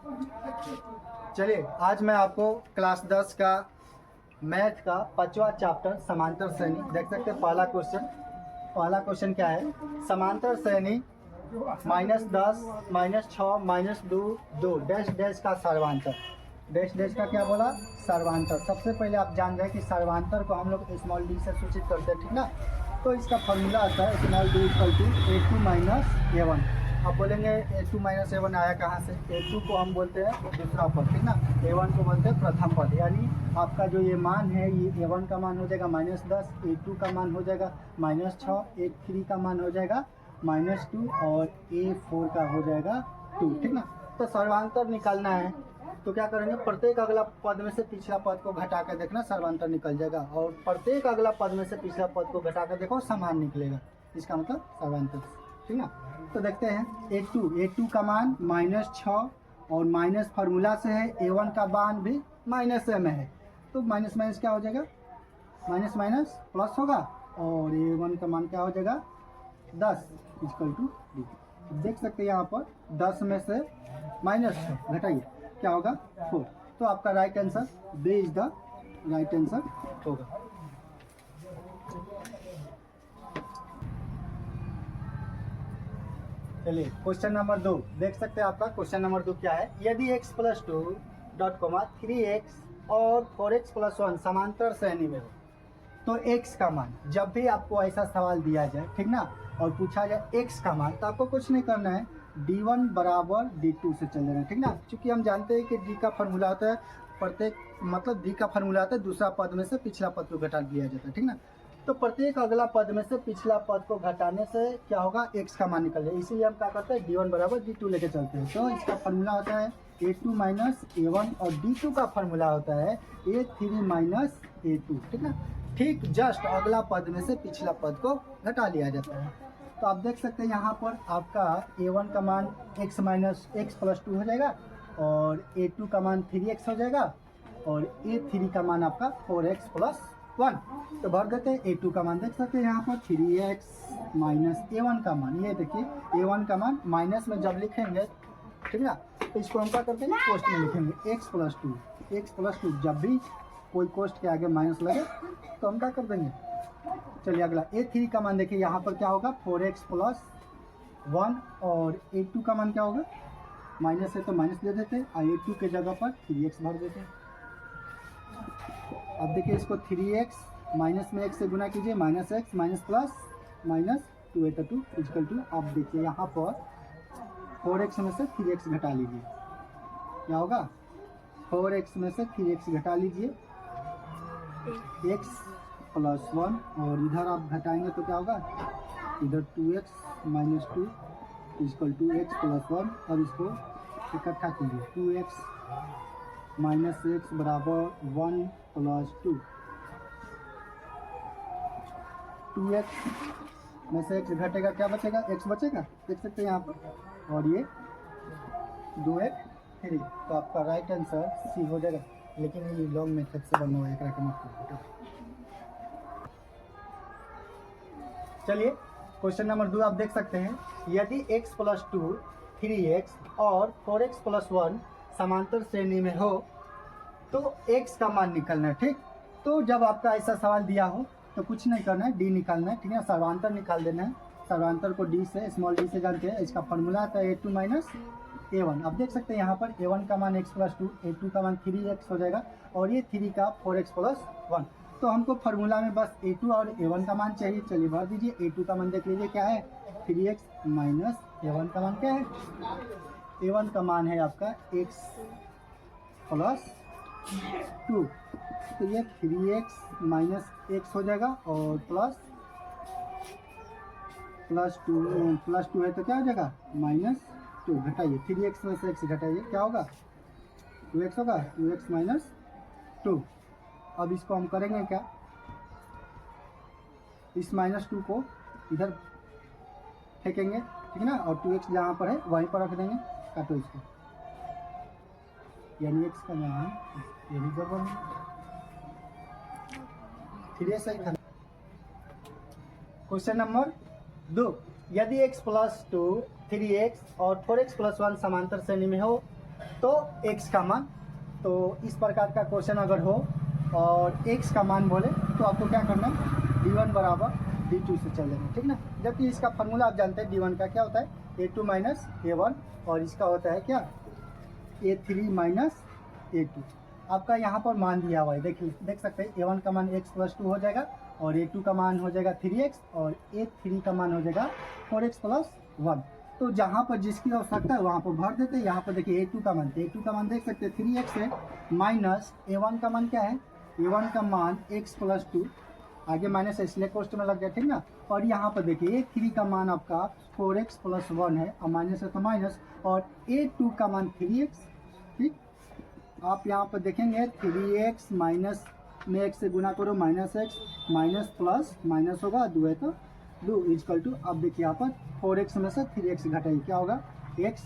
चलिए आज मैं आपको क्लास 10 का मैथ का 5वां चैप्टर समांतर श्रेणी देख सकते हैं। पहला क्वेश्चन क्या है? समांतर श्रेणी -10 -6 -2 2 डैश डैश का सर्वांतर। डैश डैश का क्या बोला? सर्वांतर। सबसे पहले आप जान रहे हैं कि सर्वांतर को हम लोग स्मॉल डी से सूचित करते हैं, ठीक ना। तो इसका फॉर्मूला आता है small D equal to A2 - A1। आप बोलेंगे A2 - A1 आया कहाँ से? A2 को हम बोलते हैं दूसरा पद, ठीक ना। A1 को बोलते हैं प्रथम पद। यानी आपका जो ये मान है, ये A1 का मान हो जाएगा -10, A2 का मान हो जाएगा -6, A3 का मान हो जाएगा -2 और A4 का हो जाएगा 2, ठीक ना। तो सर्वांतर निकालना है तो क्या करेंगे? प्रत्येक अगला पद में से पिछला पद को घटा कर देखना, सर्वांतर निकल जाएगा। और प्रत्येक अगला पद में से पिछला पद को घटा कर देखो, समान निकलेगा। इसका मतलब सर्वांतर, ठीक ना। तो देखते हैं A2 का मान -6 और माइनस फार्मूला से है। A1 का मान भी माइनस में है, तो माइनस माइनस क्या हो जाएगा? माइनस माइनस प्लस होगा और A1 का मान क्या हो जाएगा? 10 इक्वल टू D। देख सकते हैं यहाँ पर 10 में से -6 घटाइए, क्या होगा? 4। तो आपका right answer B is the right answer होगा। चलिए क्वेश्चन नंबर 2 देख सकते हैं। आपका क्वेश्चन नंबर 2 क्या है? यदि x + 2 3x और 4x + 1 समांतर श्रेणी में हो तो x का मान, जब भी आपको ऐसा सवाल दिया जाए, ठीक ना, और पूछा जाए x का मान, तो आपको कुछ नहीं करना है, d1 बराबर d2 से चल रहे हैं, ठीक ना। क्योंकि हम जानते हैं कि d का फार्मूला होता है प्रत्येक, मतलब d का फार्मूला होता है दूसरा पद में से पिछला पद को घटा दिया जाता है, ठीक ना। तो प्रत्येक अगला पद में से पिछला पद को घटाने से क्या होगा? x का मान निकल जाए। इसीलिए हम क्या करते हैं? d1 बराबर d2 लेके चलते हैं। तो इसका फार्मूला होता है A2 - A1 और d2 का फार्मूला होता है A3 - A2, ठीक ना। ठीक जस्ट अगला पद में से पिछला पद को घटा लिया जाता है। तो आप देख सकते हैं यहाँ पर आपका A1 का मान x + 2 हो जाएगा और A2 का मान 3x हो जाएगा और A3 का मान आपका 4x + 1। तो भर देते हैं। A2 का मान देख सकते हैं यहाँ पर 3x - A1 का मान, ये देखिए A1 का मान माइनस में जब लिखेंगे, ठीक ना, तो इसको हम क्या करते हैं? कोष्ट में लिखेंगे x + 2। जब भी कोई कोष्ट के आगे माइनस लगे तो हम क्या कर देंगे? चलिए अगला A3 का मान देखिए, यहाँ पर क्या होगा? 4x + 1 और A2 का मान क्या होगा? माइनस है तो माइनस दे देते हैं और A2 के जगह पर 3x भर देते हैं। अब देखिए इसको 3x माइनस में x से गुना कीजिए, -x माइनस प्लस -2 है तो 2 इक्वल टू। अब देखिए यहाँ पर 4x में से 3x घटा लीजिए, क्या होगा? 4x में से 3x घटा लीजिए, x + 1 और इधर आप घटाएंगे तो क्या होगा? इधर 2x - 2 इक्वल टू x + 1 और इसको इकट्ठा कीजिए, 2x - x बराबर 1 + 2। 2x में से x घटेगा, क्या बचेगा? x बचेगा, देख सकते हैं यहाँ पर। और ये 2x 3, तो आपका राइट आंसर सी हो जाएगा। लेकिन ये लॉन्ग मेथड से बना हुआ है, एक मत। चलिए क्वेश्चन नंबर 2 आप देख सकते हैं। यदि x + 2 3x और 4x + 1 समांतर श्रेणी में हो तो x का मान निकलना है, ठीक। तो जब आपका ऐसा सवाल दिया हो तो कुछ नहीं करना है, d निकालना है, ठीक है। सर्वांतर निकाल देना है। सर्वांतर को d से, स्मॉल d से जानते हैं। इसका फॉर्मूला आता है A2 - A1। अब देख सकते हैं यहाँ पर A1 का मान x + 2, A2 का मान 3x हो जाएगा और ये 3 का 4x + 1। तो हमको फार्मूला में बस A2 और A1 का मान चाहिए। चलिए भर दीजिए। A2 का मान देख लीजिए क्या है? 3x - A1 का मान क्या है? A1 का मान है आपका x + 2, तो ये 3x - x हो जाएगा और प्लस 2 है तो क्या हो जाएगा? -2। घटाइए, 3x में से x घटाइए, क्या होगा? 2x होगा, 2x - 2। अब इसको हम करेंगे क्या? इस -2 को इधर फेंकेंगे, ठीक ना, और 2x जहाँ पर है वहीं पर रख देंगे। काटो इसको, यानी x का मान यही गड़बड़ है। 3 सही था। क्वेश्चन नंबर 2, यदि x + 2 3x और 4x + 1 समांतर श्रेणी में हो तो x का मान, तो इस प्रकार का क्वेश्चन अगर हो और x का मान बोले तो आपको क्या करना है, d1 बराबर d2 से चल देना, ठीक ना। जबकि इसका फार्मूला आप जानते हैं d1 का क्या होता है, a2 माइनस a1, और इसका होता है क्या, a3 माइनस a2। आपका यहाँ पर मान दिया हुआ है, देख सकते हैं a1 का मान x प्लस 2 हो जाएगा, और a2 का मान हो जाएगा 3x, और a3 का मान हो जाएगा 4x प्लस 1। तो जहाँ पर जिसकी आवश्यकता है वहाँ पर भर देते हैं। यहाँ पर देखिए a2 का मान, a2 का मान देख सकते हैं 3x है, माइनस a1 का मान क्या है, a1 का मान x प्लस 2, आगे माइनस है इसलिए कोष्ट में लग गया, ठीक ना। और यहाँ पर देखिए a3 का मान आपका 4x प्लस 1 है, और माइनस है तो माइनस, और a2 का मान 3x, ठीक। आप यहाँ पर देखेंगे 3x माइनस में x से गुना करो, minus x, minus plus minus होगा, 2 है तो 2 इजकल टू, अब देखिए यहाँ पर 4x में से 3x घटाइए, क्या होगा x,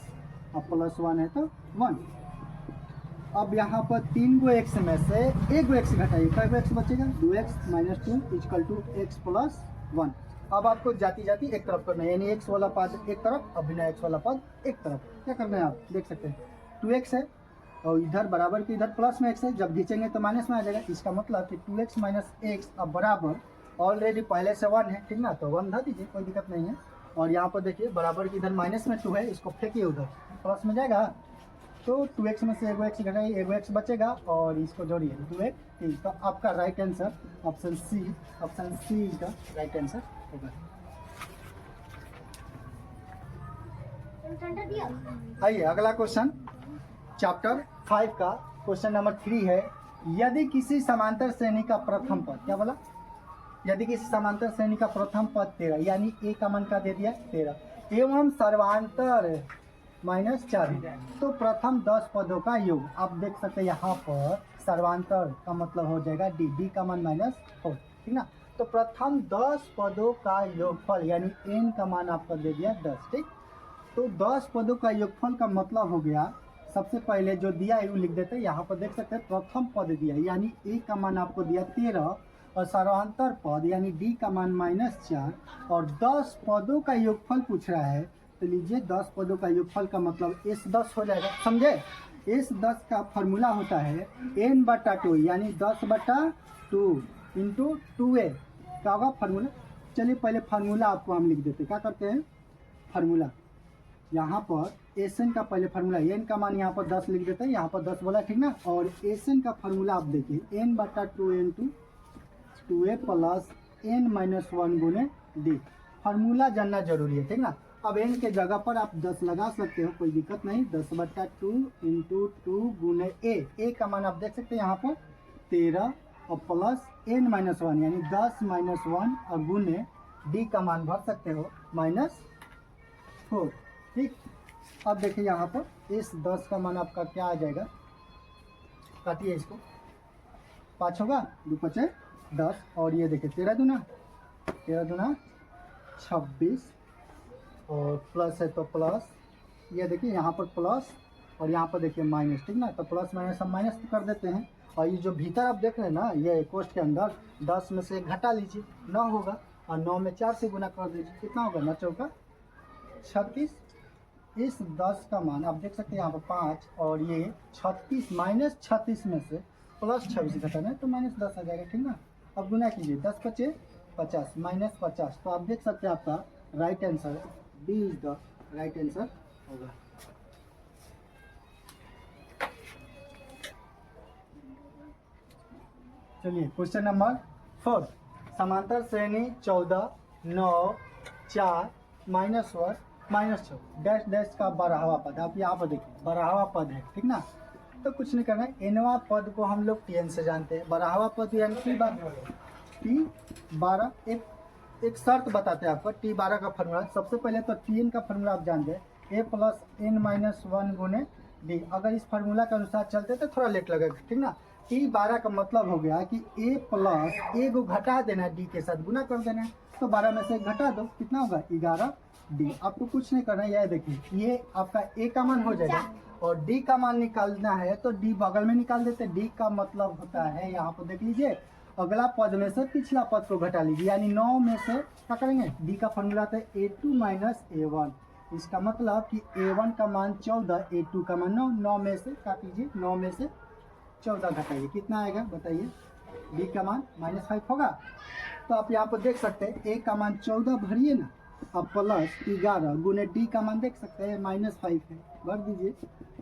और प्लस 1 है तो 1। अब यहाँ पर 3 गो x में से 1 गो x घटाइए, क्या गो x बचेगा, 2x minus 2 equal to x plus 1। अब आपको जाती जाती एक तरफ करना है, यानी x वाला पद एक तरफ और बिना x वाला पद एक तरफ। क्या करना है, आप देख सकते हैं 2x है और इधर बराबर के इधर प्लस में x है, जब खींचेंगे तो माइनस में आ जाएगा। इसका मतलब कि 2x माइनस x अब बराबर, ऑलरेडी पहले से 1 है, ठीक ना, तो 1 धर दीजिए, कोई दिक्कत नहीं है। और यहाँ पर देखिए बराबर की इधर माइनस में 2 है, इसको फेंकिए उधर, प्लस में जाएगा, तो 2x में से 1 x घटाइए, 1 x बचेगा, और इसको जोड़िए 2x। तो आपका राइट आंसर ऑप्शन सी इसका राइट आंसर होगा। आइए अगला क्वेश्चन, चैप्टर 5 का क्वेश्चन नंबर 3 है, यदि किसी समांतर श्रेणी का प्रथम पद, क्या बोला, यदि किसी समांतर श्रेणी का प्रथम पद 13, यानी a का मान का दे दिया 13, एवं सर्वांतर माइनस 4 है, तो प्रथम 10 पदों का योग। आप देख सकते हैं यहाँ पर सर्वांतर का मतलब हो जाएगा d का मान माइनस 4, ठीक ना। तो प्रथम 10 पदों का योगफल, यानी n का मान आपका दे दिया 10, ठीक। तो 10 पदों का योगफल का मतलब हो गया, सबसे पहले जो दिया है वो लिख देते हैं। यहाँ पर देख सकते हैं प्रथम पद दिया, यानी a का मान आपको दिया 13, और सर्वांतर पद यानी d का मान माइनस 4, और 10 पदों का योगफल पूछ रहा है, तो लीजिए 10 पदों का योगफल का मतलब s 10 हो जाएगा, समझे। s 10 का फॉर्मूला होता है n बटा 2, यानी 10 बटा 2 इंटू 2a का होगा फार्मूला। चलिए पहले फार्मूला आपको हम लिख देते, क्या करते हैं, फार्मूला यहाँ पर एस का पहले फार्मूला, n का मान यहाँ पर 10 लिख देते हैं, यहाँ पर 10 बोला, ठीक ना। और एस का फार्मूला आप देखिए n बटा 2 into 2a plus n minus 1 गुने d। फार्मूला जानना जरूरी है, ठीक ना। अब n के जगह पर आप 10 लगा सकते हो, कोई दिक्कत नहीं। 10 बटा 2 इंटू 2 गुने a का मान आप देख सकते हैं यहाँ पर 13, और प्लस n माइनस 1 यानी 10 माइनस 1, और गुने d का मान भर सकते हो माइनस 4, ठीक। अब देखिए यहाँ पर इस 10 का मान आपका क्या आ जाएगा, काटिए इसको, 5 होगा, 2 5 10, और ये देखिए 13 दूना 26, और प्लस है तो प्लस, ये देखिए यहाँ पर प्लस, और यहाँ पर देखिए माइनस, ठीक ना। तो प्लस माइनस हम माइनस कर देते हैं, और ये जो भीतर आप देख रहे हैं ना, ये कोष्ठ के अंदर 10 में से घटा लीजिए, 9 होगा, और 9 में 4 से गुना कर दीजिए, कितना होगा, 9 चौका 36। इस 10 का मान आप देख सकते हैं यहाँ पर 5, और ये 36 माइनस 36 में से प्लस 26 घटाना है, तो माइनस 10 आ जाएगा, ठीक ना। अब गुना कीजिए, 10 5 50 माइनस 50, तो आप देख सकते हैं आपका right answer B is the right answer होगा। चलिए क्वेश्चन नंबर 4, समांतर श्रेणी 14 9 4 माइनस 1 माइनस 6 डैश डैश का 12वां पद, आप यहाँ पर देखिए 12वां पद है, ठीक ना। तो कुछ नहीं करना है, nवां पद को हम लोग tn से जानते हैं, 12वां पद यानी t12। एक शर्त बताते हैं आपको, t12 का फॉर्मूला, सबसे पहले तो tn का फॉर्मूला आप जानते हैं, a प्लस n माइनस 1 गुने d। अगर इस फार्मूला के अनुसार चलते तो थोड़ा लेट लगेगा, ठीक ना। t12 का मतलब हो गया कि a प्लस a को घटा देना है, d के साथ गुना कर देना है, तो 12 में से घटा दो, कितना होगा 11 d। आपको कुछ नहीं करना है, यह देखिए ये आपका a का मान हो जाएगा, और d का मान निकालना है तो d बगल में निकाल देते। d का मतलब होता है, यहाँ पर देख लीजिए, अगला पद में से पिछला पद को घटा लीजिए, यानी 9 में से क्या करेंगे, d का फॉर्मूला था a2 माइनस a1, इसका मतलब कि A1 का मान 14, A2 का मान 9, 9 में से काटिए, 9 में से 14 घटाइए, कितना आएगा बताइए। B का मान -5 होगा। तो आप यहाँ पर देख सकते हैं A का मान 14 भरिए ना, अब प्लस 11 गुने D का मान देख सकते हैं -5 है, भर दीजिए।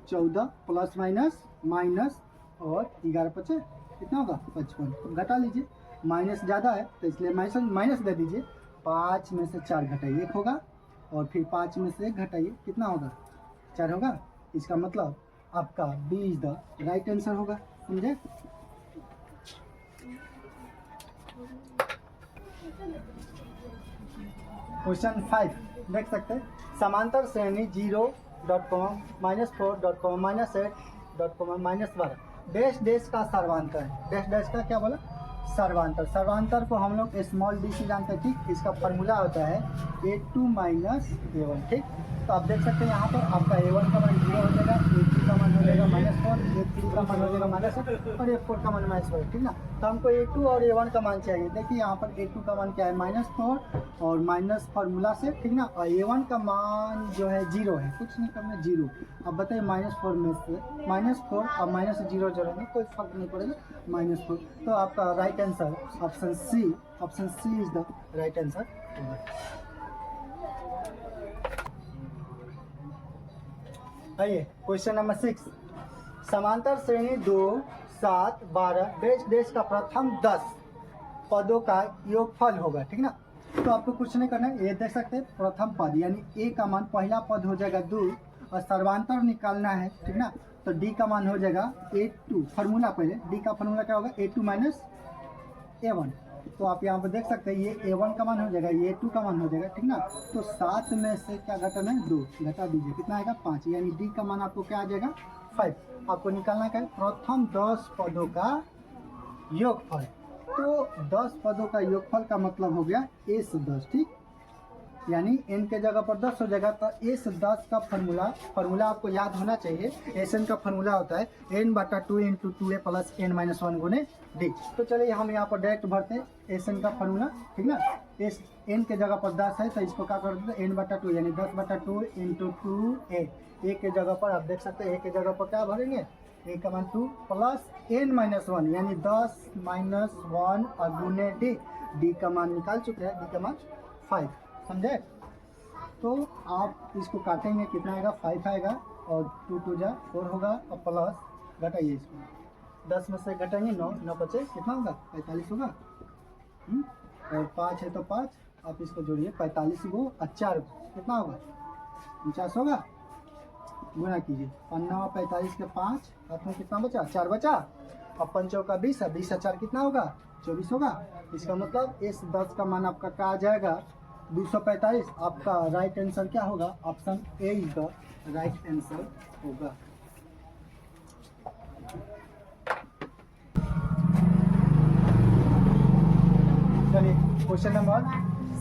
14 प्लस माइनस माइनस और 11 बचे, कितना होगा 55। तो घटा लीजिए, माइनस ज़्यादा है तो इसलिए माइनस दे दीजिए। 5 में से 4 घटाइए 1 होगा, और फिर 5 में से 1 घटाइए, कितना होगा 4 होगा। इसका मतलब आपका B is the right answer होगा, समझे। क्वेश्चन 5 देख सकते हैं, समांतर श्रेणी 0, -4, -8, -12 डैश डैश का सर्वांतर है। डैश डैश का क्या बोला, सर्वांतर। सर्वांतर को हम लोग स्मॉल डी से जानते हैं, ठीक। इसका फॉर्मूला होता है A2 - A1, ठीक। तो आप देख सकते हैं यहाँ पर आपका A1 का मान 0 हो जाएगा, A2 का मान हो जाएगा -4, A3 का मान हो जाएगा -8 और A4 का मान -4, ठीक ना। तो हमको A2 और A1 का मान चाहिए। देखिए यहाँ पर A2 का मान क्या है -4 और माइनस फार्मूला से, ठीक ना। और A1 का मान जो है 0 है, कुछ नहीं करना 0। अब बताइए -4 में से -4 और -0 जोड़ेंगे कोई फर्क नहीं पड़ेगा, -4। तो आपका right answer option C is the right answer. आइए क्वेश्चन नंबर 6, समांतर श्रेणी 2, 7, 12 डैश डैश का प्रथम 10 पदों का योगफल होगा, ठीक ना। तो आपको कुछ नहीं करना है, ये देख सकते हैं प्रथम पद यानी A का मान पहला पद हो जाएगा 2 और सर्वांतर निकालना है, ठीक ना। तो D का मान हो जाएगा A2, फार्मूला पहले D का फार्मूला क्या होगा A2 - A1। तो आप यहाँ पर देख सकते हैं ये A1 का मान हो जाएगा, ये A2 का मान हो जाएगा, ठीक ना। तो 7 में से क्या घटाना है 2, घटा दीजिए, कितना आएगा 5, यानी D का मान आपको क्या आ जाएगा 5। आपको निकालना क्या है प्रथम 10 पदों का योगफल। तो 10 पदों का योगफल का मतलब हो गया A से 10, ठीक। यानी n के जगह पर 10 हो जाएगा। तो A से 10 का फार्मूला आपको याद होना चाहिए। Sn का फार्मूला होता है n/2 × 2a + n-1 गुने d। तो चलिए हम यहाँ पर डायरेक्ट भरते हैं Sn का फार्मूला, ठीक ना। n के जगह पर 10 है तो इसको क्या कर देते हैं n/2 यानी 10/2 × 2a। a के जगह पर आप देख सकते हैं a के जगह पर क्या भरेंगे a का मान 2 + n-1 यानी 10 - 1 और गुने d। d का मान निकाल चुके हैं, d का मान 5, समझे। तो आप इसको काटेंगे, कितना आएगा 5 आएगा और 2 × 2 = 4 होगा और प्लस घटाइए इसको, 10 में से घटाएंगे 9, 9 बचे कितना होगा 45 होगा। और 5 है तो 5, आप इसको जोड़िए 45 को और 4 कितना होगा 49 होगा। गुना कीजिए 5 × 45 के 5, हाथ में कितना बचा 4 बचा, और 5 का 20 है, 20 4 कितना होगा 24 होगा। इसका मतलब इस 10 का मान आपका क्या आ जाएगा 245। आपका राइट आंसर क्या होगा option A is the right answer होगा। चलिए क्वेश्चन नंबर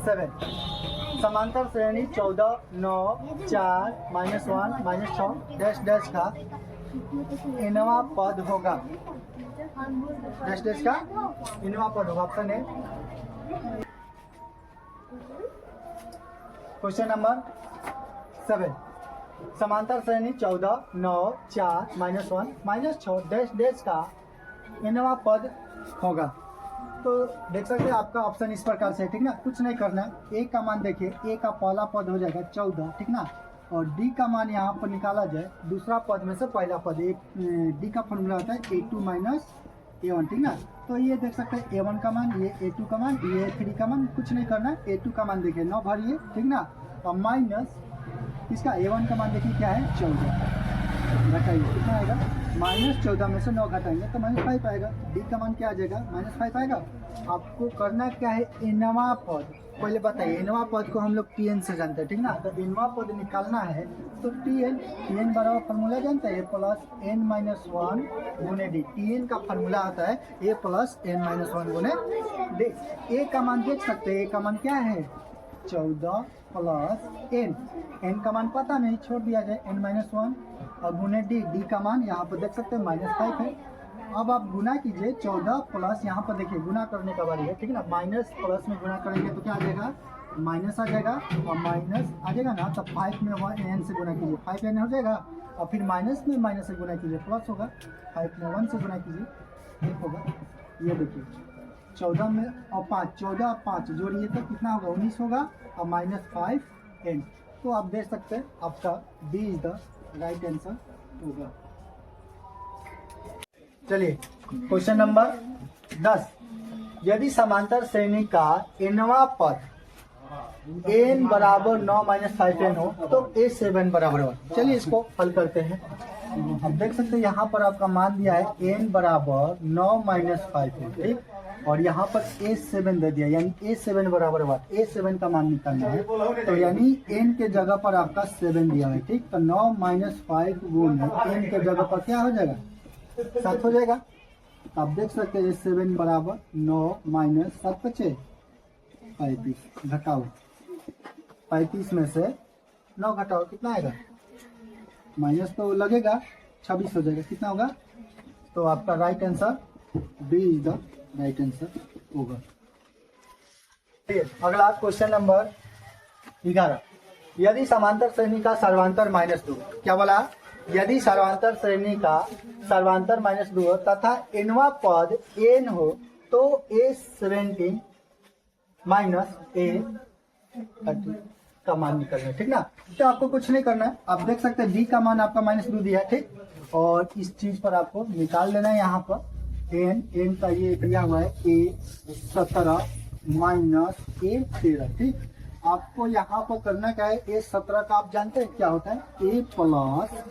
7, समांतर श्रेणी 14, 9, 4, -1, -6 डैश डैश का इनवा पद होगा। डैश डैश का इनवा पद होगा, ऑप्शन ए। क्वेश्चन नंबर 7, समांतर श्रेणी 14, 9, 4, -1, -6 डैश डैश का इनवा पद होगा। तो देख सकते हैं आपका ऑप्शन इस प्रकार से है, ठीक ना। कुछ नहीं करना है, ए का मान देखिए, ए का पहला पद हो जाएगा 14, ठीक ना। और डी का मान यहाँ पर निकाला जाए, दूसरा पद में से पहला पद, डी का फॉर्मूला होता है A2 - A1, ठीक ना। तो ये देख सकते हैं A1 का मान, ये A2 का मान, ये A3 का मान। कुछ नहीं करना है, A2 का मान देखिए 9 भरिए, ठीक ना। और माइनस इसका A1 का मान देखिए क्या है 14, घटाइए कितना आएगा -14 में से 9 घटाएंगे तो -5 आएगा। डी का मान क्या आ जाएगा -5 आएगा। आपको करना क्या है इनवा पद, पहले बताइए इनवा पद को हम लोग Tn से जानते हैं, ठीक ना। तो इनवा पद निकालना है तो Tn बराबर फार्मूला जानते हैं A + n-1 गुने डी। Tn का फार्मूला आता है A + n-1 गुने डी। ए का मान देख सकते हैं, ए का मान क्या है 14 + n का मान पता नहीं, छोड़ दिया जाए n-1 और गुने डी का मान यहाँ पर देख सकते हैं -5 है। अब आप गुना कीजिए 14 प्लस, यहाँ पर देखिए गुना करने का बारी है, ठीक है ना। माइनस प्लस में गुना करेंगे तो क्या आ जाएगा माइनस आ जाएगा और माइनस आ जाएगा ना, तो 5 में 1 n से गुना कीजिए, 5 n हो जाएगा, और फिर माइनस में माइनस से गुना कीजिए, प्लस होगा, 5 में 1 से गुना कीजिए, 1 होगा। ये देखिए 14 में और 5, 14 और 5 जोड़िए तो कितना होगा, 19 होगा, और माइनस 5 n। तो आप देख सकते हैं आपका B is the right answer होगा। चलिए क्वेश्चन नंबर 10, यदि समांतर श्रेणी का nवां पद n बराबर 9 माइनस 5n हो तो a7 बराबर 1। चलिए इसको हल करते हैं। अब देख सकते हैं यहाँ पर आपका मान दिया है n बराबर 9 माइनस 5n, ठीक, और यहाँ पर a7 दे दिया, यानी a7 बराबर 1, a7 का मान निकालना है, तो यानी n के जगह पर आपका 7 दिया है, ठीक, तो 9 माइनस 5 गुण n के जगह पर क्या हो जाएगा, 7 हो जाएगा। आप देख सकते हैं 7 बराबर 9 माइनस 7 बचे 35, घटाओ 35 में से 9 घटाओ, कितना आएगा, माइनस तो लगेगा, 26 हो जाएगा, कितना होगा, तो आपका right answer B is the right answer होगा। अगला क्वेश्चन नंबर 11, यदि समांतर श्रेणी का सर्वांतर -2, क्या बोला, यदि सर्वांतर श्रेणी का सर्वांतर -2 हो तथा nवां पद n हो तो a17 माइनस a30 का मान निकलना है, ठीक ना। तो आपको कुछ नहीं करना है, आप देख सकते हैं d का मान आपका -2 दिया है, ठीक, और इस चीज पर आपको निकाल लेना है। यहाँ पर n का ये दिया हुआ है a17 माइनस a13, ठीक। आपको यहाँ पर करना क्या है, a17 का आप जानते हैं क्या होता है, a प्लस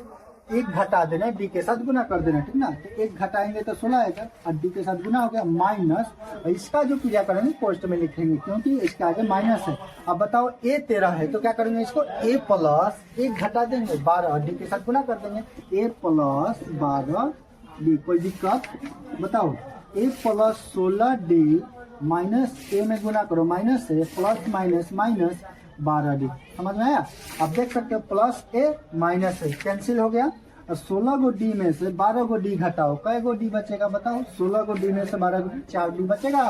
1 घटा देना, डी के साथ गुना कर देना, ठीक ना, तो 1 घटाएंगे तो 16 आएगा, और डी के साथ गुना हो गया, माइनस इसका जो क्रिया करेंगे पोस्ट में लिखेंगे क्योंकि इसके आगे माइनस है। अब बताओ a13 है तो क्या करेंगे, इसको a प्लस 1 घटा देंगे 12, डी के साथ गुना कर देंगे, a प्लस 12 डी, कोई दिक्कत, बताओ a plus 16 D minus a में गुना करो, माइनस है, प्लस माइनस माइनस 12 डी, समझ में आया। आप देख सकते हो plus a minus a cancel हो गया, और 16 गो डी में से 12 गो डी घटाओ, कै गो डी बचेगा बताओ, 16 गो डी में से 12 गो 4 डी बचेगा।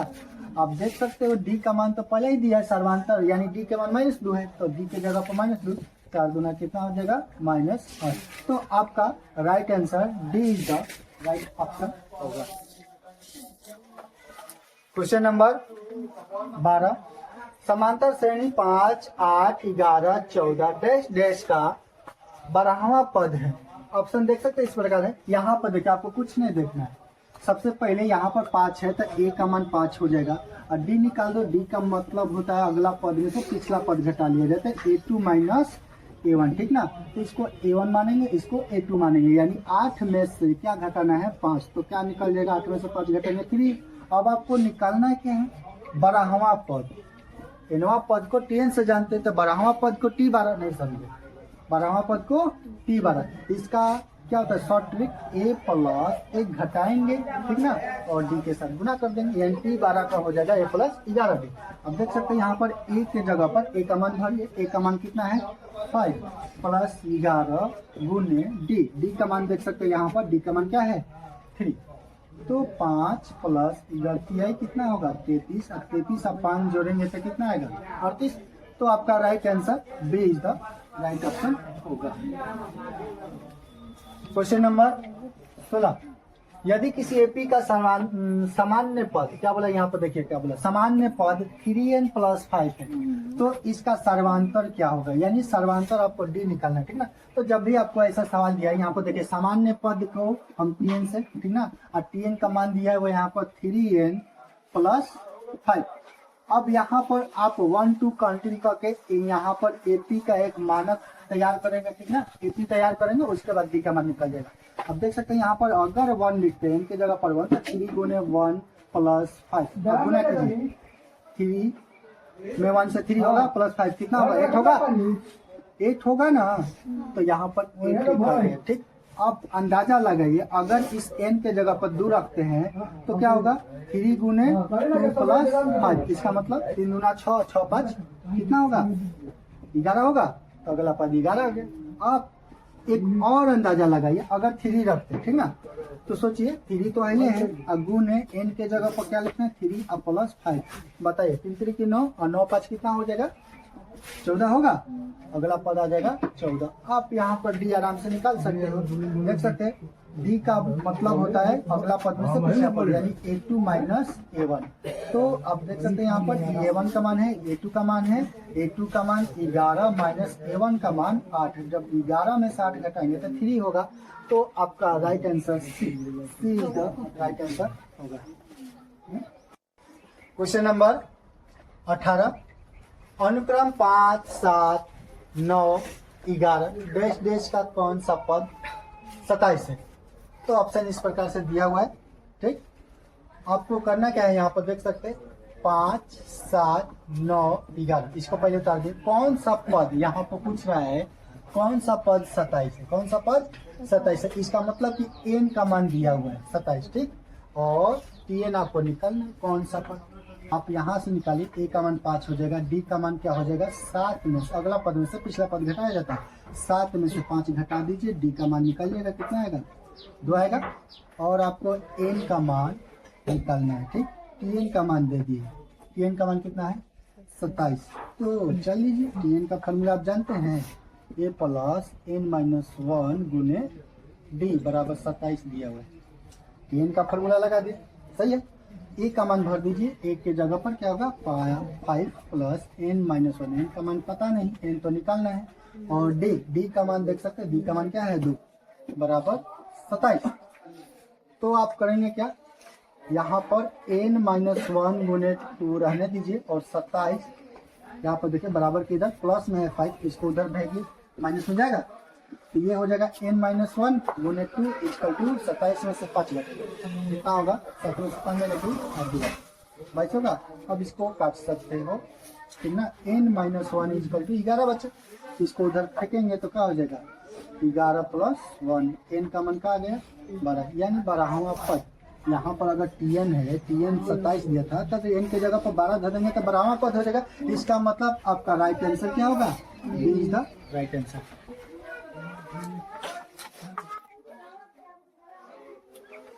आप देख सकते हो डी का मान तो पहले ही दिया है सर्वांतर, यानी डी के मान -2 है, तो डी के जगह पर -2, 4 गुना कितना हो जाएगा, -8। तो आपका right answer D is the right option होगा। क्वेश्चन नंबर 12, समांतर श्रेणी 5, 8, 11, 14 डैश डैश का 12वां पद है। ऑप्शन देख सकते हैं इस प्रकार है, यहाँ पर देखिए आपको कुछ नहीं देखना है, सबसे पहले यहाँ पर 5 है तो a का मान 5 हो जाएगा, और d निकाल दो, d का मतलब होता है अगला पद में से पिछला पद घटा लिया जाता है, a2 माइनस a1, ठीक ना, तो इसको a1 मानेंगे, इसको a2 मानेंगे, यानी 8 में से क्या घटाना है 5, तो क्या निकल जाएगा, 8 में से 5 घटाएंगे 3। अब आपको निकालना क्या है, 12वां पद, nवां पद को tn से जानते हैं, तो 12वां पद को t12 नहीं समझे, 12वां पद को t12, इसका क्या होता है शॉर्ट ट्रिक, a प्लस 1 घटाएंगे, ठीक ना, और d के साथ गुना कर देंगे, यानी t12 का हो जाएगा a प्लस 11 डी। अब देख सकते हैं यहाँ पर a के जगह पर a का मान भरिए, a का मान कितना है 5 प्लस 11 गुने d का मान देख सकते हैं यहाँ पर d का मान क्या है 3, तो 5 प्लस 11 कितना होगा 33, और 33 आप 5 जोड़ेंगे तो कितना आएगा 38। तो आपका right answer B is the right option होगा। क्वेश्चन नंबर 16, यदि किसी एपी का सामान्य पद, क्या बोला यहाँ पर देखिए क्या बोला, सामान्य पद 3n प्लस 5 है, तो इसका सर्वांतर क्या होगा, यानी सर्वांतर आपको डी निकालना है, ठीक ना। तो जब भी आपको ऐसा सवाल दिया है यहाँ पर देखिए सामान्य पद को हम tn से, ठीक ना, और tn का मान दिया है वो यहाँ पर 3n प्लस 5। अब यहाँ पर आप 1 2 कंटिन्यू करके यहाँ पर एपी का एक मानक तैयार करेंगे, ठीक ना, एपी तैयार करेंगे, उसके बाद डी का मान निकल जाएगा। अब देख सकते हैं यहाँ पर अगर 1 लिखते हैं इनके जगह पर 1, तो 3 गुने 1 प्लस 5, गुना कीजिए, 3 में 1 से 3 होगा प्लस 5 कितना होगा 8 होगा, 8 होगा ना, तो यहाँ पर 8 लिखा है, ठीक। आप अंदाजा लगाइए, अगर इस n के जगह पर 2 रखते हैं तो क्या होगा 3 गुने 2 प्लस 5, इसका मतलब 3 गुना 6, 6 5 कितना होगा 11 होगा, तो अगला पद 11 हो गया। आप एक और अंदाजा लगाइए, अगर 3 रखते हैं, ठीक ना, तो सोचिए 3 तो है और गुण है n के जगह पर क्या लिखना है 3 और प्लस 5। बताइए 3 3 की 9 और 9 5 कितना हो जाएगा 14 होगा। अगला पद आ जाएगा 14। आप यहाँ पर डी आराम से निकाल सकते हो। देख सकते हैं डी का मतलब होता है अगला पद में से पिछला पद यानी a2 माइनस a1। तो आप देख सकते हैं यहाँ पर a1 का मान है a2 का मान है। a2 का मान 11 माइनस a1 का मान 8। जब 11 में से 8 घटाएंगे तो 3 होगा। तो आपका right answer C is the right answer होगा। क्वेश्चन नंबर 18 अनुक्रम 5 7 9 11 डैश डैश का कौन सा पद 27 है। तो ऑप्शन इस प्रकार से दिया हुआ है। ठीक, आपको करना क्या है यहाँ पर देख सकते हैं 5 7 9 11 इसको पहले उतार दिए। कौन सा पद यहाँ पर पूछ रहा है कौन सा पद 27 है। कौन सा पद 27 है। इसका मतलब कि n का मान दिया हुआ है 27। ठीक, और tn आपको निकालना है कौन सा पद। आप यहाँ से निकालिए a का मान 5 हो जाएगा। d का मान क्या हो जाएगा 7 में से अगला पद में से पिछला पद घटाया जाता है। 7 में से 5 घटा दीजिए d का मान निकालिएगा कितना आएगा 2 आएगा। और आपको n का मान निकालना है। ठीक, tn का मान दे दिए। tn का मान कितना है 27। तो चल लीजिए tn का फॉर्मूला आप जानते हैं a प्लस n माइनस 1 गुने d बराबर 27 दिया हुआ है। tn का फॉर्मूला लगा दिए सही है। a का मान भर दीजिए। a के जगह पर क्या होगा 5 प्लस n माइनस 1। n का मान पता नहीं n तो निकालना है। और d का मान देख सकते हैं d का मान क्या है 2 बराबर 27। तो आप करेंगे क्या यहाँ पर n माइनस 1 गुने 2 रहने दीजिए और 27 यहाँ पर देखिए बराबर के इधर प्लस में है 5 इसको उधर भेजिए माइनस हो जाएगा। तो ये हो जाएगा n माइनस 1 गुने 2 इक्वल टू 27 में से 5 घटेगा कितना होगा 7 में से 5 में 2 22 होगा। अब इसको काट सकते हो ठीक ना। n माइनस 1 इक्वल टू 11 बचे। इसको उधर फेंकेंगे तो क्या हो जाएगा 11 प्लस 1। n का मान क्या आ गया 12 यानी 12वां पद। यहाँ पर अगर tn है tn 27 दिया था तब n के जगह पर 12 धर देंगे तो 12वां पद हो जाएगा। इसका मतलब आपका राइट आंसर क्या होगा B is the right answer.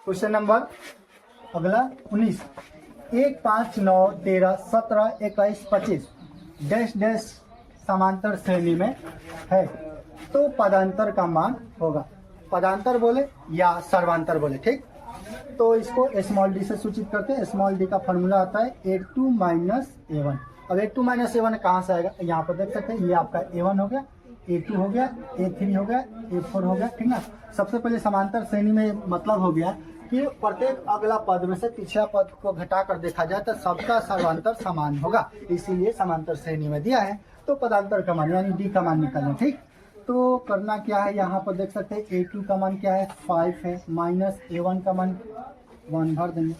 Question number अगला 19 1 5 9 13 17 21 25 डैश डैश समांतर श्रेणी में है। तो पदांतर का मान होगा। पदांतर बोले या सर्वांतर बोले। ठीक, तो इसको स्मॉल डी से सूचित करते हैं। स्मॉल डी का फॉर्मूला आता है a2 माइनस a1। अब a2 माइनस a1 कहाँ से आएगा यहाँ पर देख सकते हैं। ये आपका a1 हो गया a2 हो गया a3 हो गया a4 हो गया। ठीक ना। सबसे पहले समांतर श्रेणी में मतलब हो गया कि प्रत्येक अगला पद में से पिछला पद को घटा कर देखा जाए तो सबका सर्वांतर समान होगा। इसीलिए समांतर श्रेणी में दिया है। तो पदांतर का मान यानी डी का मान निकालना। ठीक, तो करना क्या है यहाँ पर देख सकते हैं a2 का मान क्या है 5 है माइनस a1 का मान 1 भर देंगे।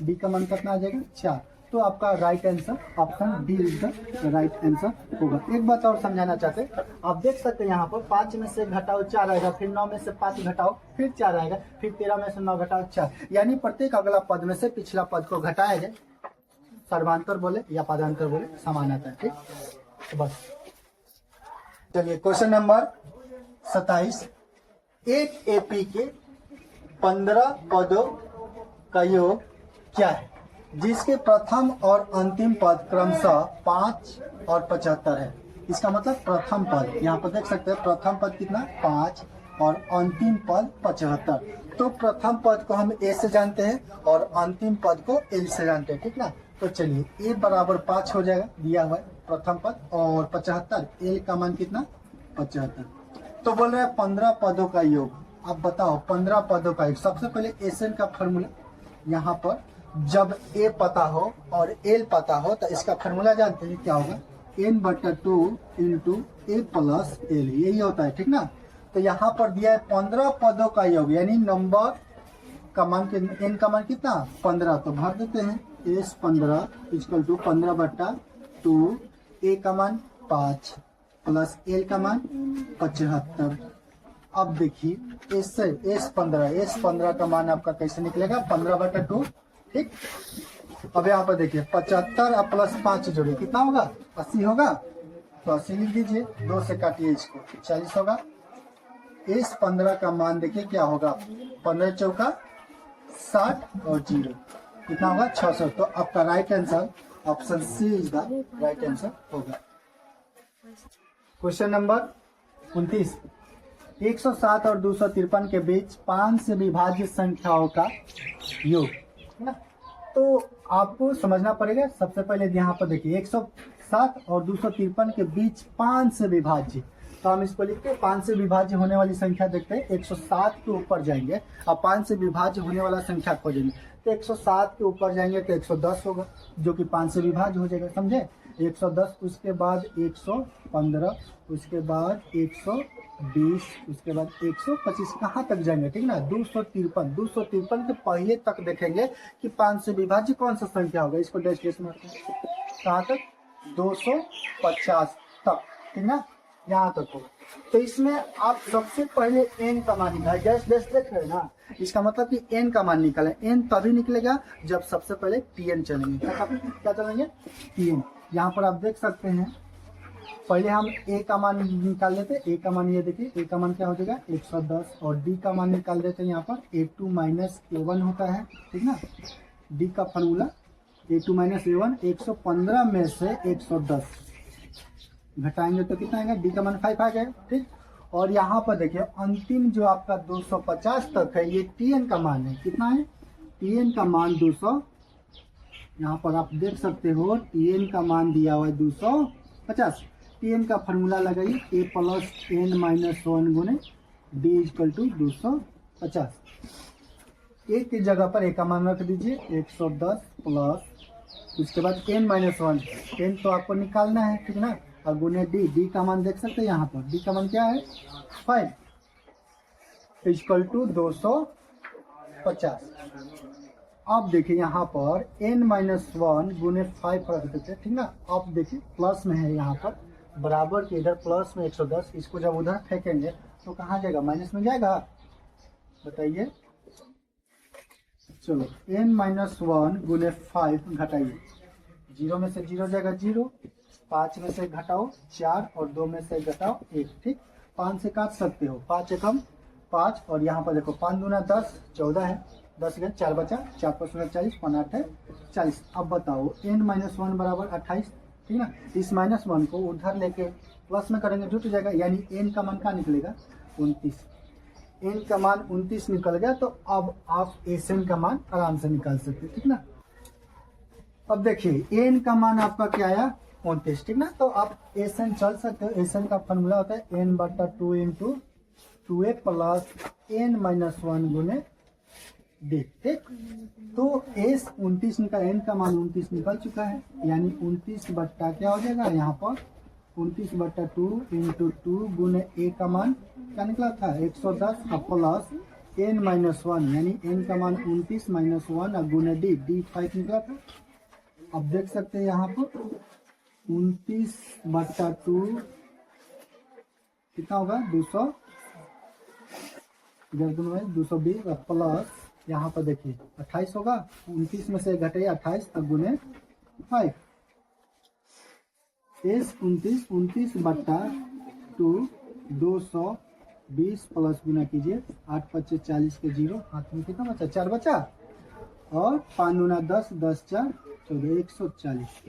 d का मान कितना आ जाएगा 4। तो आपका right answer option D is the right answer होगा। एक बात और समझाना चाहते हैं आप देख सकते हैं यहाँ पर 5 में से घटाओ 4 आएगा फिर 9 में से 5 घटाओ फिर 4 आएगा फिर 13 में से 9 घटाओ 4 यानी प्रत्येक अगला पद में से पिछला पद को घटाया जाए। सर्वांतर बोले या पदांतर बोले समान आता है। ठीक, तो बस चलिए क्वेश्चन नंबर 27 एक एपी के 15 पदों का योग क्या है जिसके प्रथम और अंतिम पद क्रमशः 5 और 75 है। इसका मतलब प्रथम पद यहाँ पर देख सकते हैं प्रथम पद कितना 5 और अंतिम पद 75। तो प्रथम पद को हम ए से जानते हैं और अंतिम पद को एल से जानते हैं। ठीक ना। तो चलिए ए बराबर 5 हो जाएगा दिया हुआ है प्रथम पद और 75 एल का मान कितना 75। तो बोल रहे हैं 15 पदों का योग। अब बताओ 15 पदों का योग। सबसे पहले एसएन का फॉर्मूला यहाँ पर जब ए पता हो और एल पता हो तो इसका फॉर्मूला जानते हैं क्या होगा n/2 इंटू ए प्लस एल यही होता है। ठीक ना। तो यहाँ पर दिया है 15 पदों का योग यानी नंबर का मान n का मान कितना 15। तो भर देते हैं s 15 इक्वल टू 15/2 ए का मान 5 प्लस एल का मान 75। अब देखिए एस 15 का मान आपका कैसे निकलेगा 15/2। ठीक, अब यहाँ पर देखिए 75 और प्लस 5 जोड़िए कितना होगा 80 होगा। तो 80 लिख दीजिए 2 से काटिए इसको 40 होगा। इस 15 का मान देखिए क्या होगा 15 चौका 60 और 0 कितना होगा 600। तो आपका right answer option C is the right answer होगा। क्वेश्चन नंबर 29, 107 और 253 के बीच 5 से विभाज्य संख्याओं का योग है ना। तो आपको समझना पड़ेगा। सबसे पहले यहाँ पर देखिए 107 और 253 के बीच 5 से विभाज्य, तो हम इसको लिखते हैं 5 से विभाज्य होने वाली संख्या देखते हैं। 107 के ऊपर जाएंगे और 5 से विभाज्य होने वाला संख्या खोजेंगे। तो 107 के ऊपर जाएंगे तो 110 होगा जो कि 5 से विभाज्य हो जाएगा, समझे। 110, उसके बाद 115, उसके बाद 120, उसके बाद 125, कहाँ तक जाएंगे, ठीक ना। 253 के पहले तक देखेंगे कि 5 से विभाज्य कौन सा संख्या होगा। इसको डैश डैश मारते हैं, कहाँ तक, 250 तक, ठीक ना, यहाँ तक होगा। तो इसमें आप सबसे पहले n का मान निकालें। डैश डैश देख रहे हैं ना, इसका मतलब कि n का मान निकालें। n तभी निकलेगा जब सबसे पहले tn चलेंगे। क्या चलेंगे, tn। यहाँ पर आप देख सकते हैं, पहले हम a का मान निकाल लेते। a का मान ये देखिए, a का मान क्या हो जाएगा 110, और d का मान निकाल देते हैं। यहाँ पर a2 माइनस a1 होता है, ठीक ना। d का फॉर्मूला a2 माइनस a1, 115 में से 110 घटाएंगे तो कितना आएगा, d का मान 5 आ जाएगा, ठीक। और यहाँ पर देखिए अंतिम जो आपका 250 तक है, ये tn का मान है। कितना है, tn का मान 200। यहाँ पर आप देख सकते हो tn का मान दिया हुआ है 250। tn का फॉर्मूला लगाइए, a प्लस n माइनस 1 गुने d इक्वल टू 250। a की जगह पर a का मान रख दीजिए 110 प्लस, उसके बाद n माइनस 1, n तो आपको निकालना है, ठीक ना, और गुने d का मान देख सकते हैं। यहाँ पर d का मान क्या है 5 इक्वल टू 250। अब देखिए यहाँ पर n माइनस 1 गुने 5 रख देते हैं, ठीक ना। अब देखिए प्लस में है, यहाँ पर बराबर के इधर प्लस में 110, इसको जब उधर फेंकेंगे तो कहाँ जाएगा, माइनस में जाएगा, बताइए। चलो n माइनस 1 गुने 5 घटाइए, 0 में से 0 जाएगा 0, 5 में से घटाओ 4 और 2 में से घटाओ 1, ठीक। 5 से काट सकते हो, 5 एकम 5, और यहाँ पर देखो 5 दूना 10, 14 है, 10 गए 4 बचा, 4 पर 16 40, 5 8 है 40। अब बताओ n माइनस 1 बराबर 28, ठीक ना। इस माइनस 1 को उधर लेके प्लस में करेंगे जुट जाएगा, यानी n का मान क्या निकलेगा 29। n का मान 29 निकल गया, तो अब आप Sn का मान आराम से निकाल सकते, ठीक ना। अब देखिए n का मान आपका क्या आया 29, ठीक ना। तो आप Sn चल सकते हो। Sn का फॉर्मूला होता है n बटा 2 into 2a plus n minus 1 गुने d, ठीक। तो S 29 निकल, n का मान 29 निकल चुका है, यानी 29 बट्टा क्या हो जाएगा यहाँ पर 29 बट्टा 2 इंटू 2 गुने a का मान क्या निकला था 110 प्लस n माइनस 1, यानी n का मान 29 माइनस 1 और गुने d 5 निकला था। अब देख सकते हैं यहाँ पर 29 बट्टा 2 कितना होगा 200, इधर दोनों है 220 प्लस यहाँ पर देखिए 28 होगा, 29 में से घटे 28 और गुने 5। S 29 बट्टा 2 220 प्लस गुना कीजिए, 8 25 40 के 0, हाथ में कितना बचा 4 बचा, और 5 दूना 10, 10 4 14, 140।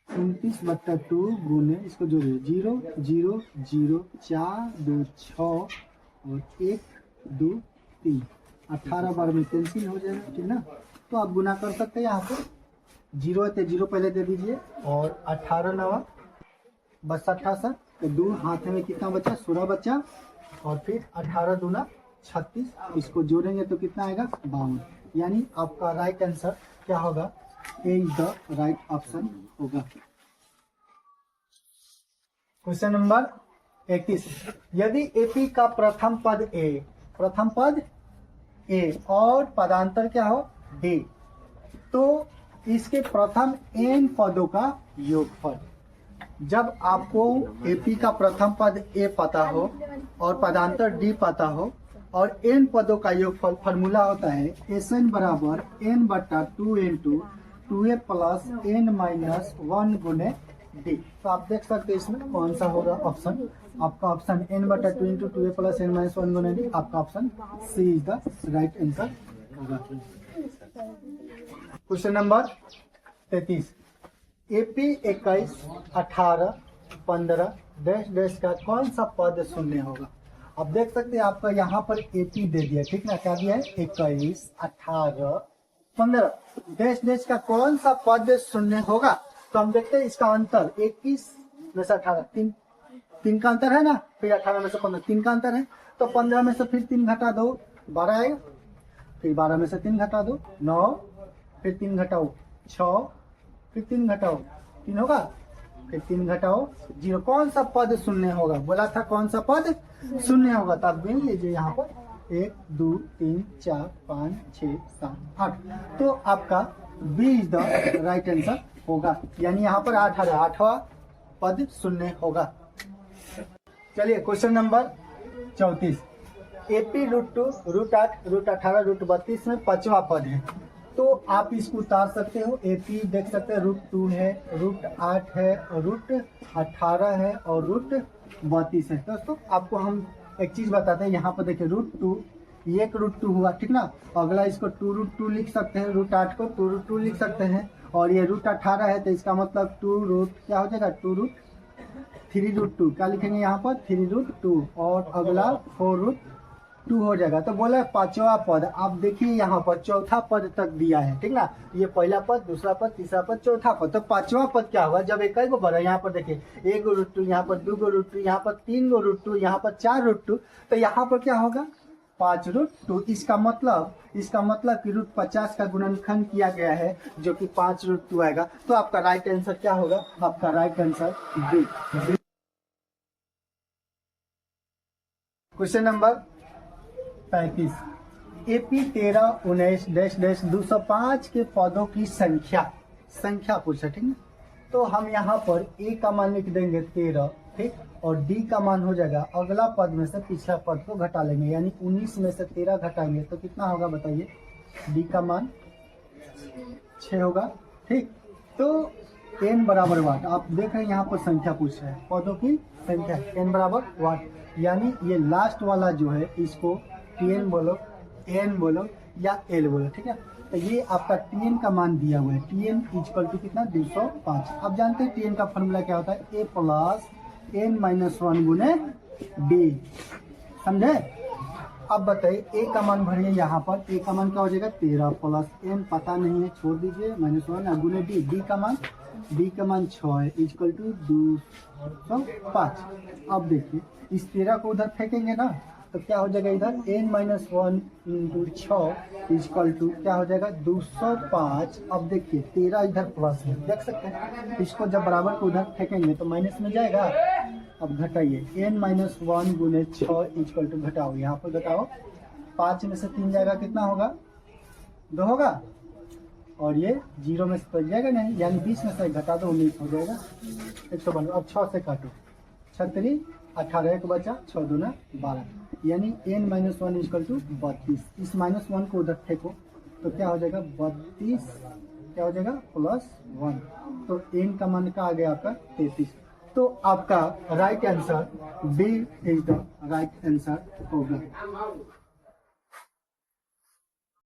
29 बट्टा 2 गुने, इसको जोड़िए 0 0 0 4 2 6 और 1 2 3, 18 बार में कैंसिल हो जाएगा, ठीक ना। तो आप गुना कर सकते हैं। यहाँ पर 0 है तो 0 पहले दे दीजिए, और 18 नवा बस 88, तो 2 हाथ में कितना बचा 16 बचा, और फिर 18 दूना 36, इसको जोड़ेंगे तो कितना आएगा 52। यानी आपका राइट आंसर क्या होगा, ए इज द राइट ऑप्शन होगा। क्वेश्चन नंबर 31, यदि एपी का प्रथम पद ए और पदांतर क्या हो डी, तो इसके प्रथम n पदों का योगफल। जब आपको एपी का प्रथम पद ए पता हो और पदांतर डी पता हो और n पदों का योगफल, फॉर्मूला होता है Sn बराबर n बटा 2 into 2a plus n minus 1 गुने डी। तो आप देख सकते हैं इसमें कौन सा होगा ऑप्शन आपका ऑप्शन n बटा 2 into 2a plus n minus 1 गुना d, आपका option C is the right answer होगा। Question number 33, AP 21, 18, 15 dash dash का कौन सा पद शून्य होगा। अब देख सकते हैं आपका यहाँ पर एपी दे दिया, ठीक ना, क्या दिया है 21, 18, 15 डैश डैश का कौन सा पद शून्य होगा। तो हम देखते हैं इसका अंतर 21 में से 18 तीन का अंतर है ना, फिर 18 में से 15 3 का अंतर है, तो 15 में से फिर 3 घटा दो 12 आएगा, फिर 12 में से 3 घटा दो 9, फिर 3 घटाओ 6, फिर 3 घटाओ 3 होगा, फिर 3 घटाओ 0। कौन सा पद शून्य होगा, बोला था कौन सा पद शून्य होगा। तो आप गिन लीजिए यहाँ पर 1 2 3 4 5 6 7 8, तो आपका B is the right answer होगा, यानी यहाँ पर 8 है, 8वां पद शून्य होगा। चलिए क्वेश्चन नंबर 34, एपी √2, √8, √18, √32 में 5वां पद है, तो आप इसको उतार सकते हो। एपी देख सकते हैं √2 है, √8 है, √18 है और √32 है। दोस्तों आपको हम एक चीज बताते हैं, यहाँ पर देखिए √2, ये एक √2 हुआ, ठीक ना, अगला इसको 2√2 लिख सकते हैं, √8 को 2√2 लिख सकते हैं, और ये √18 है तो इसका मतलब 2 क्या हो जाएगा 3√2, क्या लिखेंगे यहाँ पर 3√2, और अगला 4√2 हो जाएगा। तो बोला 5वां पद, आप देखिए यहाँ पर चौथा पद तक दिया है, ठीक ना, ये पहला पद, दूसरा पद, तीसरा पद, चौथा पद, तो 5वां पद क्या होगा जब एक को बढ़ा, यहाँ पर देखिए 1 √2, यहाँ पर 2 √2, यहाँ पर 3 √2, यहाँ पर 4 √2, तो यहाँ पर क्या होगा 5√2। इसका मतलब कि √50 का गुणनखंड किया गया है जो कि 5√2 आएगा। तो आपका राइट आंसर क्या होगा, आपका right answer B. Question number 35, AP 13, 19 dash dash 205 के पदों की संख्या पूछा, ठीक है। तो हम यहाँ पर ए का मान लिख देंगे 13, ठीक, और डी का मान हो जाएगा अगला पद में से पिछला पद को घटा लेंगे, यानी 19 में से 13 घटाएंगे तो कितना होगा बताइए, डी का मान 6 होगा, ठीक। तो n बराबर वाट, आप देख रहे हैं यहाँ पर संख्या पूछ रहा है, पदों की संख्या n बराबर वाट, यानी ये लास्ट वाला जो है इसको tn बोलो, n बोलो या l बोलो, ठीक है। तो ये आपका tn का मान दिया हुआ है, tn इक्वल टू कितना 205। आप जानते हैं tn का फॉर्मूला क्या होता है, a प्लस n माइनस 1 गुने d, समझे। अब बताइए a का मान भरिए, यहाँ पर a का मान क्या हो जाएगा 13 प्लस n पता नहीं है छोड़ दीजिए -1 गुने d का मान 6 है इक्वल टू 205। अब देखिए इस 13 को उधर फेंकेंगे ना तो क्या हो जाएगा, इधर n-1 इंटू 6 इक्वल टू क्या हो जाएगा 205। अब देखिए 13 इधर प्लस है, देख सकते हैं, इसको जब बराबर को उधर फेंकेंगे तो माइनस में जाएगा। अब घटाइए n-1 गुने 6 इक्वल टू घटाओ, यहाँ पर घटाओ 5 में से 3 जाएगा, कितना होगा 2 होगा, और ये 0 में से कट जाएगा नहीं, यानी 20 में से घटा दो 19 हो जाएगा 152। अब 6 से काटो, 36 18 एक बचा, 6 दूना 12, यानी n-1 इक्वल टू 32। इस -1 को उधर फेंको तो क्या हो जाएगा 32, क्या हो जाएगा +1, तो n का मान का आ गया आपका 33। तो आपका right answer B is the right answer होगा।